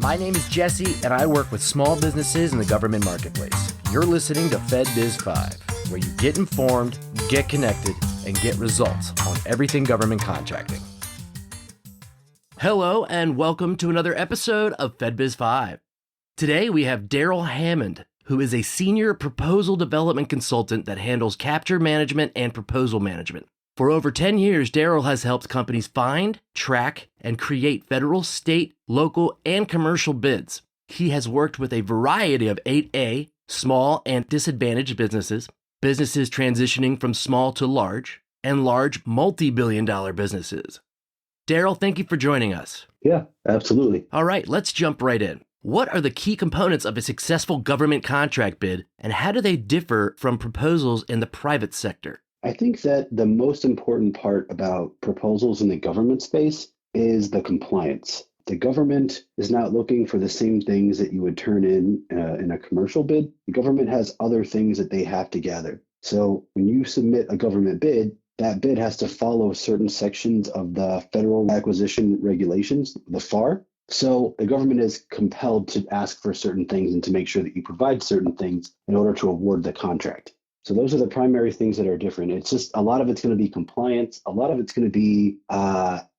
My name is Jesse, and I work with small businesses in the government marketplace. You're listening to FedBiz 5, where you get informed, get connected, and get results on everything government contracting. Hello, and welcome to another episode of FedBiz 5. Today, we have Darrell Hammond, who is a senior proposal development consultant that handles capture management and proposal management. For over 10 years, Darrell has helped companies find, track, and create federal, state, local, and commercial bids. He has worked with a variety of 8A, small and disadvantaged businesses, businesses transitioning from small to large, and large multi-billion-dollar businesses. Darrell, thank you for joining us. Yeah, absolutely. All right, let's jump right in. What are the key components of a successful government contract bid, and how do they differ from proposals in the private sector? I think that the most important part about proposals in the government space is the compliance. The government is not looking for the same things that you would turn in a commercial bid. The government has other things that they have to gather. So when you submit a government bid, that bid has to follow certain sections of the Federal Acquisition Regulations, the FAR. So the government is compelled to ask for certain things and to make sure that you provide certain things in order to award the contract. So those are the primary things that are different. It's just a lot of it's going to be compliance. A lot of it's going to be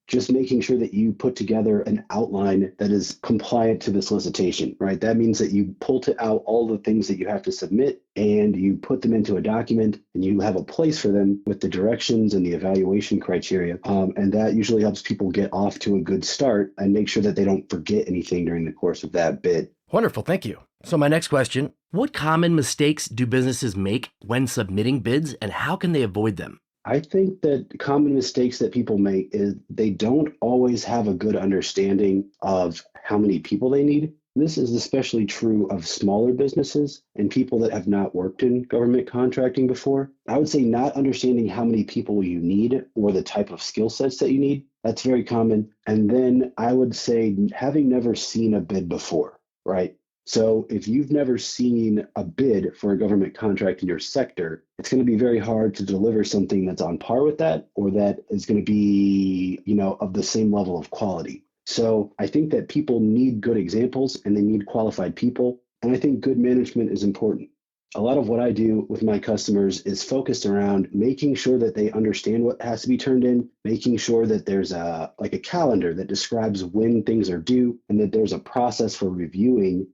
just making sure that you put together an outline that is compliant to the solicitation, right? That means that you pull out all the things that you have to submit and you put them into a document and you have a place for them with the directions and the evaluation criteria. And that usually helps people get off to a good start and make sure that they don't forget anything during the course of that bid. Wonderful, thank you. So my next question, what common mistakes do businesses make when submitting bids, and how can they avoid them? I think that common mistakes that people make is they don't always have a good understanding of how many people they need. This is especially true of smaller businesses and people that have not worked in government contracting before. I would say not understanding how many people you need or the type of skill sets that you need. That's very common. And then I would say having never seen a bid before, right? So if you've never seen a bid for a government contract in your sector, it's going to be very hard to deliver something that's on par with that or that is going to be, of the same level of quality. So I think that people need good examples and they need qualified people. And I think good management is important. A lot of what I do with my customers is focused around making sure that they understand what has to be turned in, making sure that there's a calendar that describes when things are due, and that there's a process for reviewing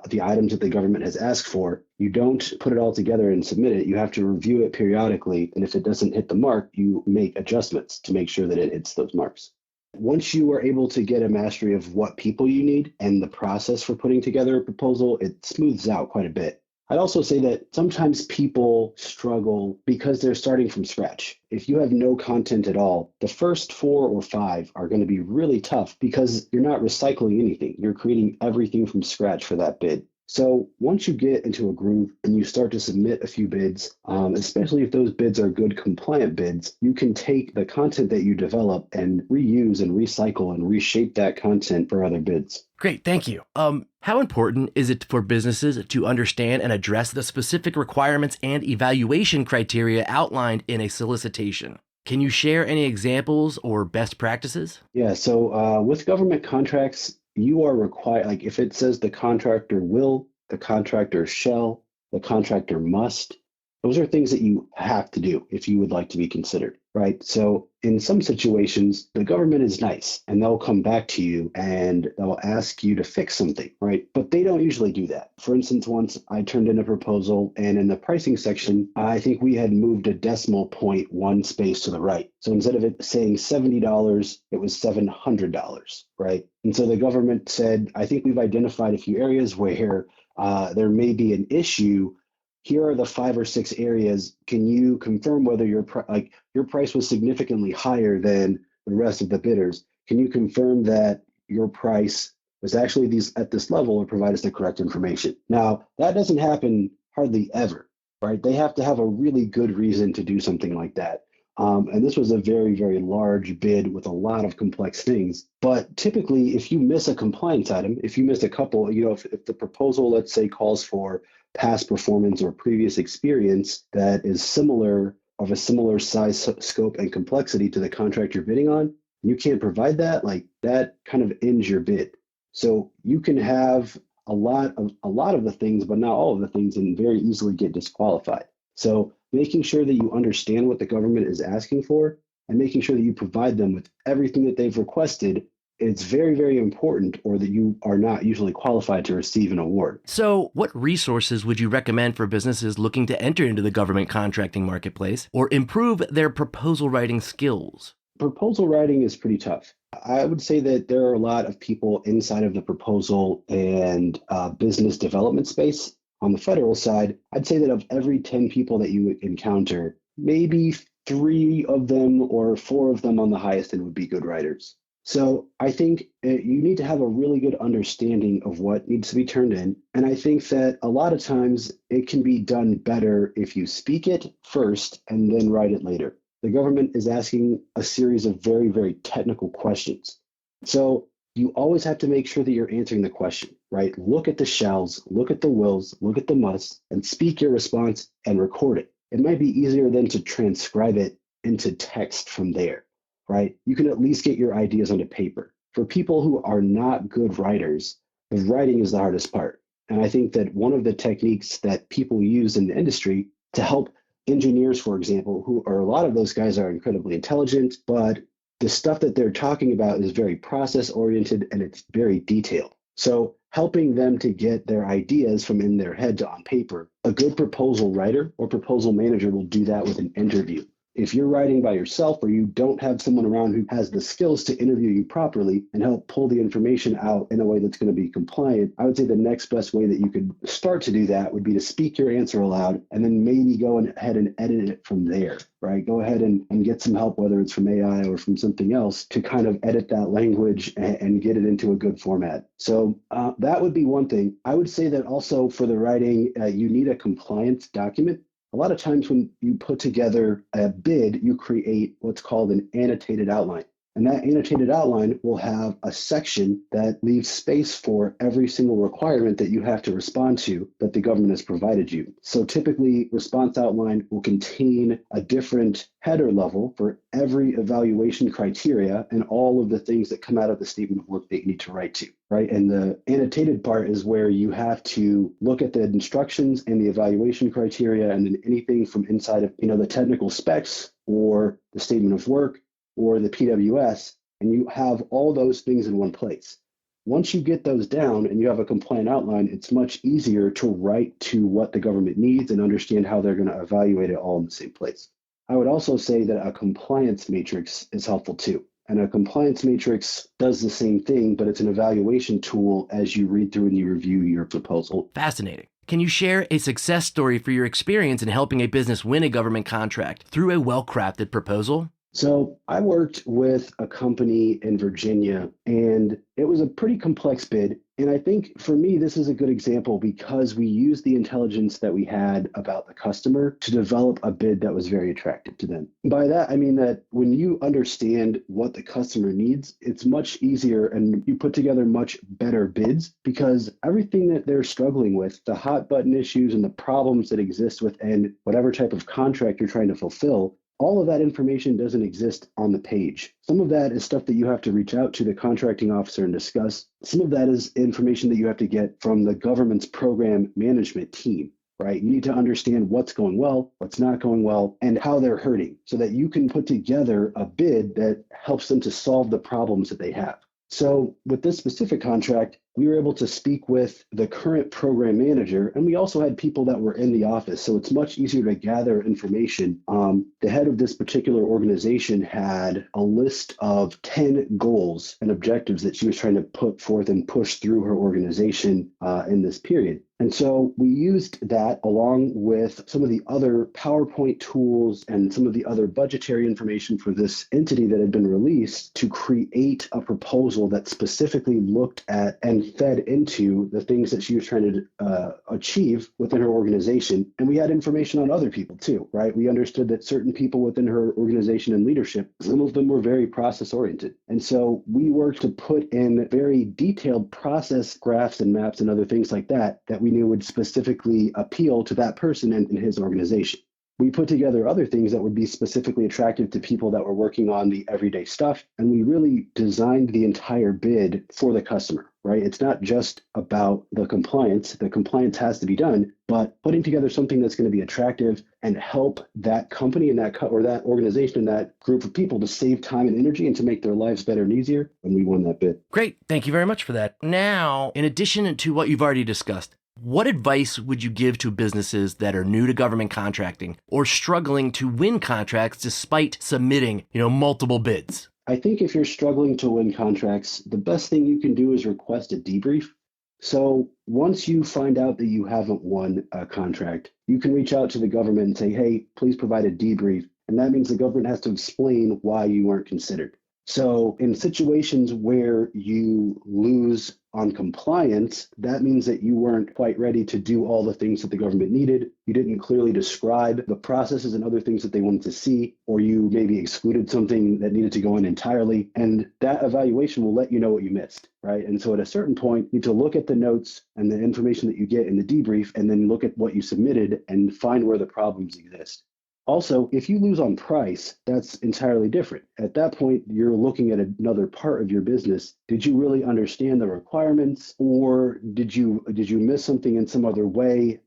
the items that the government has asked for. You don't put it all together and submit it. You have to review it periodically. And if it doesn't hit the mark, you make adjustments to make sure that it hits those marks. Once you are able to get a mastery of what people you need and the process for putting together a proposal, it smooths out quite a bit. I'd also say that sometimes people struggle because they're starting from scratch. If you have no content at all, the first 4 or 5 are going to be really tough because you're not recycling anything. You're creating everything from scratch for that bid. So once you get into a groove and you start to submit a few bids, especially if those bids are good compliant bids, you can take the content that you develop and reuse and recycle and reshape that content for other bids. Great, thank you. How important is it for businesses to understand and address the specific requirements and evaluation criteria outlined in a solicitation? Can you share any examples or best practices? Yeah, so with government contracts, you are required, like if it says the contractor will, the contractor shall, the contractor must, those are things that you have to do if you would like to be considered, right? So in some situations, the government is nice and they'll come back to you and they'll ask you to fix something, right? But they don't usually do that. For instance, once I turned in a proposal and in the pricing section, I think we had moved a decimal point 1 space to the right. So instead of it saying $70, it was $700, right? And so the government said, I think we've identified a few areas where there may be an issue. Here are the 5 or 6 areas. Can you confirm whether your price was significantly higher than the rest of the bidders? Can you confirm that your price was actually at this level or provide us the correct information? Now, that doesn't happen hardly ever, right? They have to have a really good reason to do something like that. And this was a very, very large bid with a lot of complex things. But typically, if you miss a compliance item, if you miss a couple, if the proposal, let's say, calls for past performance or previous experience that is of a similar size, scope, and complexity to the contract you're bidding on, you can't provide that, like that kind of ends your bid. So you can have a lot of the things, but not all of the things, and very easily get disqualified. So making sure that you understand what the government is asking for and making sure that you provide them with everything that they've requested, it's very, very important, or that you are not usually qualified to receive an award. So, what resources would you recommend for businesses looking to enter into the government contracting marketplace or improve their proposal writing skills? Proposal writing is pretty tough. I would say that there are a lot of people inside of the proposal and business development space. On the federal side, I'd say that of every 10 people that you encounter, maybe 3 of them or 4 of them on the highest end would be good writers. So I think you need to have a really good understanding of what needs to be turned in. And I think that a lot of times it can be done better if you speak it first and then write it later. The government is asking a series of very, very technical questions. So you always have to make sure that you're answering the question, right? Look at the shalls, look at the wills, look at the musts, and speak your response and record it. It might be easier than to transcribe it into text from there, right? You can at least get your ideas onto paper. For people who are not good writers, the writing is the hardest part. And I think that one of the techniques that people use in the industry to help engineers, for example, who are, a lot of those guys are incredibly intelligent, but the stuff that they're talking about is very process oriented and it's very detailed. So helping them to get their ideas from in their head to on paper, a good proposal writer or proposal manager will do that with an interview. If you're writing by yourself or you don't have someone around who has the skills to interview you properly and help pull the information out in a way that's going to be compliant, I would say the next best way that you could start to do that would be to speak your answer aloud and then maybe go ahead and edit it from there, right? Go ahead and get some help, whether it's from AI or from something else, to kind of edit that language and get it into a good format. So that would be one thing. I would say that also for the writing, you need a compliance document. A lot of times when you put together a bid, you create what's called an annotated outline. And that annotated outline will have a section that leaves space for every single requirement that you have to respond to that the government has provided you. So typically, response outline will contain a different header level for every evaluation criteria and all of the things that come out of the statement of work that you need to write to, right? And the annotated part is where you have to look at the instructions and the evaluation criteria, and then anything from inside of, the technical specs or the statement of work or the PWS, and you have all those things in one place. Once you get those down and you have a compliant outline, it's much easier to write to what the government needs and understand how they're going to evaluate it all in the same place. I would also say that a compliance matrix is helpful too. And a compliance matrix does the same thing, but it's an evaluation tool as you read through and you review your proposal. Fascinating. Can you share a success story for your experience in helping a business win a government contract through a well-crafted proposal? So I worked with a company in Virginia, and it was a pretty complex bid. And I think for me, this is a good example because we used the intelligence that we had about the customer to develop a bid that was very attractive to them. By that, I mean that when you understand what the customer needs, it's much easier and you put together much better bids because everything that they're struggling with, the hot button issues and the problems that exist within whatever type of contract you're trying to fulfill, all of that information doesn't exist on the page. Some of that is stuff that you have to reach out to the contracting officer and discuss. Some of that is information that you have to get from the government's program management team, right? You need to understand what's going well, what's not going well, and how they're hurting so that you can put together a bid that helps them to solve the problems that they have. So with this specific contract, we were able to speak with the current program manager, and we also had people that were in the office. So it's much easier to gather information. The head of this particular organization had a list of 10 goals and objectives that she was trying to put forth and push through her organization in this period. And so we used that along with some of the other PowerPoint tools and some of the other budgetary information for this entity that had been released to create a proposal that specifically looked at and fed into the things that she was trying to achieve within her organization. And we had information on other people too, right? We understood that certain people within her organization and leadership, some of them were very process oriented. And so we worked to put in very detailed process graphs and maps and other things like that we knew would specifically appeal to that person and his organization. We put together other things that would be specifically attractive to people that were working on the everyday stuff. And we really designed the entire bid for the customer. right? It's not just about the compliance. The compliance has to be done, but putting together something that's going to be attractive and help that company and or that organization and that group of people to save time and energy and to make their lives better and easier, and we won that bid. Great. Thank you very much for that. Now, in addition to what you've already discussed, what advice would you give to businesses that are new to government contracting or struggling to win contracts despite submitting, multiple bids? I think if you're struggling to win contracts, the best thing you can do is request a debrief. So once you find out that you haven't won a contract, you can reach out to the government and say, hey, please provide a debrief. And that means the government has to explain why you weren't considered. So in situations where you lose on compliance, that means that you weren't quite ready to do all the things that the government needed. You didn't clearly describe the processes and other things that they wanted to see, or you maybe excluded something that needed to go in entirely. And that evaluation will let you know what you missed, right? And so at a certain point, you need to look at the notes and the information that you get in the debrief, and then look at what you submitted and find where the problems exist. Also, if you lose on price, that's entirely different. At that point, you're looking at another part of your business. Did you really understand the requirements, or did you miss something in some other way?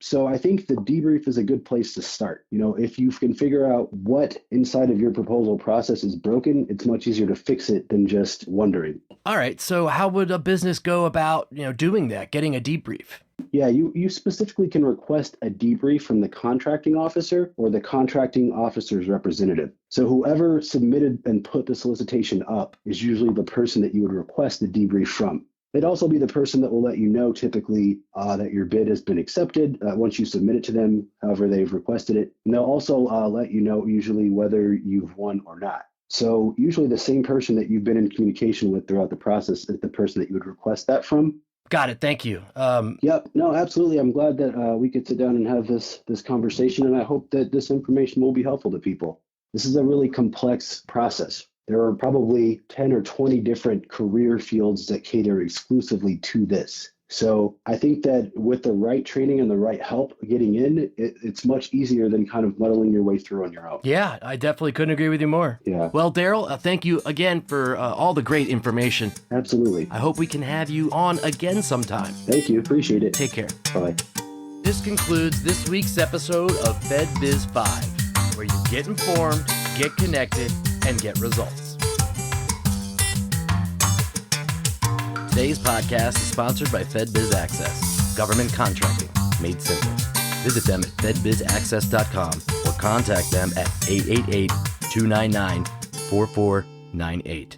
So I think the debrief is a good place to start. If you can figure out what inside of your proposal process is broken, it's much easier to fix it than just wondering. All right. So how would a business go about, doing that, getting a debrief? Yeah, you specifically can request a debrief from the contracting officer or the contracting officer's representative. So whoever submitted and put the solicitation up is usually the person that you would request the debrief from. They'd also be the person that will let you know typically that your bid has been accepted once you submit it to them, however they've requested it. And they'll also let you know usually whether you've won or not. So usually the same person that you've been in communication with throughout the process is the person that you would request that from. Got it. Thank you. Yep. No, absolutely. I'm glad that we could sit down and have this conversation, and I hope that this information will be helpful to people. This is a really complex process. There are probably 10 or 20 different career fields that cater exclusively to this. So I think that with the right training and the right help getting in, it's much easier than kind of muddling your way through on your own. Yeah, I definitely couldn't agree with you more. Yeah. Well, Darrell, thank you again for all the great information. Absolutely. I hope we can have you on again sometime. Thank you. Appreciate it. Take care. Bye. This concludes this week's episode of FedBiz 5, where you get informed, get connected, and get results. Today's podcast is sponsored by FedBiz Access, government contracting made simple. Visit them at fedbizaccess.com or contact them at 888-299-4498.